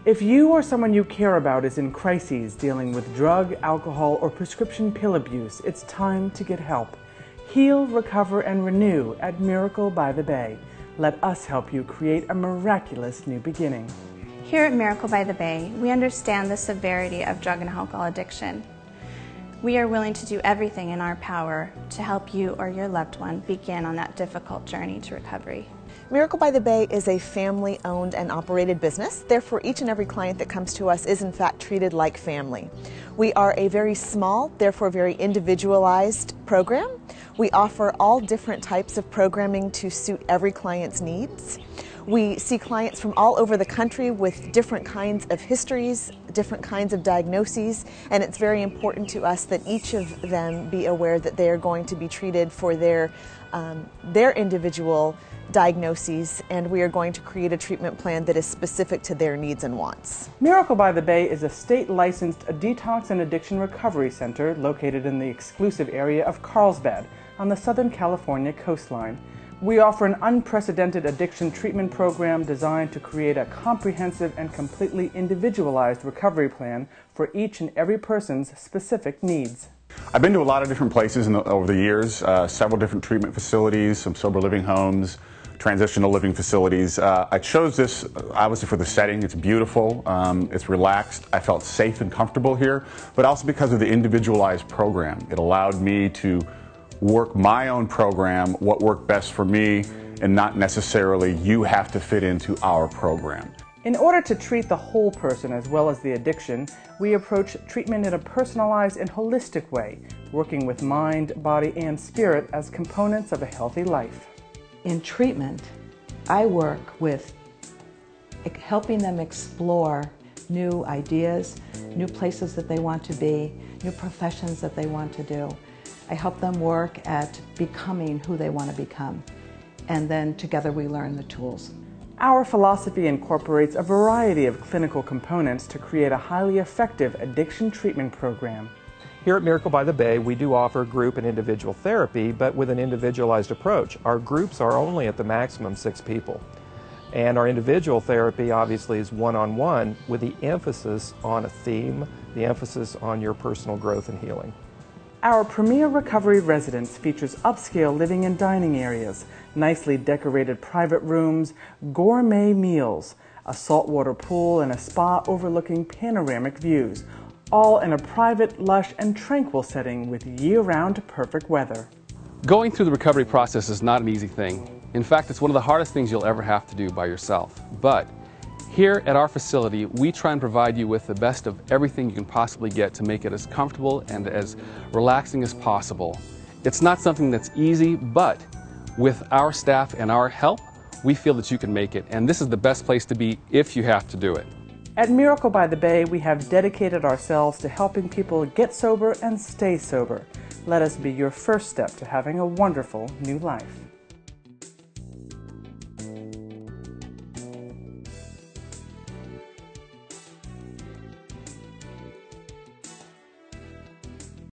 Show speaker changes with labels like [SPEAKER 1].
[SPEAKER 1] If you or someone you care about is in crises dealing with drug, alcohol, or prescription pill abuse, it's time to get help. Heal, recover, and renew at Miracle by the Bay. Let us help you create a miraculous new beginning.
[SPEAKER 2] Here at Miracle by the Bay, we understand the severity of drug and alcohol addiction. We are willing to do everything in our power to help you or your loved one begin on that difficult journey to recovery.
[SPEAKER 3] Miracle by the Bay is a family-owned and operated business. Therefore, each and every client that comes to us is in fact treated like family. We are a very small, therefore very individualized program. We offer all different types of programming to suit every client's needs. We see clients from all over the country with different kinds of histories, different kinds of diagnoses, and it's very important to us that each of them be aware that they are going to be treated for their individual diagnoses, and we are going to create a treatment plan that is specific to their needs and wants.
[SPEAKER 1] Miracle by the Bay is a state-licensed detox and addiction recovery center located in the exclusive area of Carlsbad on the Southern California coastline. We offer an unprecedented addiction treatment program designed to create a comprehensive and completely individualized recovery plan for each and every person's specific needs.
[SPEAKER 4] I've been to a lot of different places over the years, several different treatment facilities, some sober living homes, transitional living facilities. I chose this obviously for the setting. It's beautiful, it's relaxed. I felt safe and comfortable here, but also because of the individualized program. It allowed me to work my own program, what worked best for me, and not necessarily you have to fit into our program.
[SPEAKER 1] In order to treat the whole person as well as the addiction, we approach treatment in a personalized and holistic way, working with mind, body, and spirit as components of a healthy life.
[SPEAKER 5] In treatment, I work with helping them explore new ideas, new places that they want to be, new professions that they want to do. I help them work at becoming who they want to become, and then together we learn the tools.
[SPEAKER 1] Our philosophy incorporates a variety of clinical components to create a highly effective addiction treatment program.
[SPEAKER 6] Here at Miracle by the Bay, we do offer group and individual therapy, but with an individualized approach. Our groups are only at the maximum 6 people. And our individual therapy obviously is one-on-one with the emphasis on a theme, the emphasis on your personal growth and healing.
[SPEAKER 1] Our premier recovery residence features upscale living and dining areas, nicely decorated private rooms, gourmet meals, a saltwater pool, and a spa overlooking panoramic views, all in a private, lush, and tranquil setting with year-round perfect weather.
[SPEAKER 7] Going through the recovery process is not an easy thing. In fact, it's one of the hardest things you'll ever have to do by yourself. But here at our facility, we try and provide you with the best of everything you can possibly get to make it as comfortable and as relaxing as possible. It's not something that's easy, but with our staff and our help, we feel that you can make it. And this is the best place to be if you have to do it.
[SPEAKER 1] At Miracle by the Bay, we have dedicated ourselves to helping people get sober and stay sober. Let us be your first step to having a wonderful new life.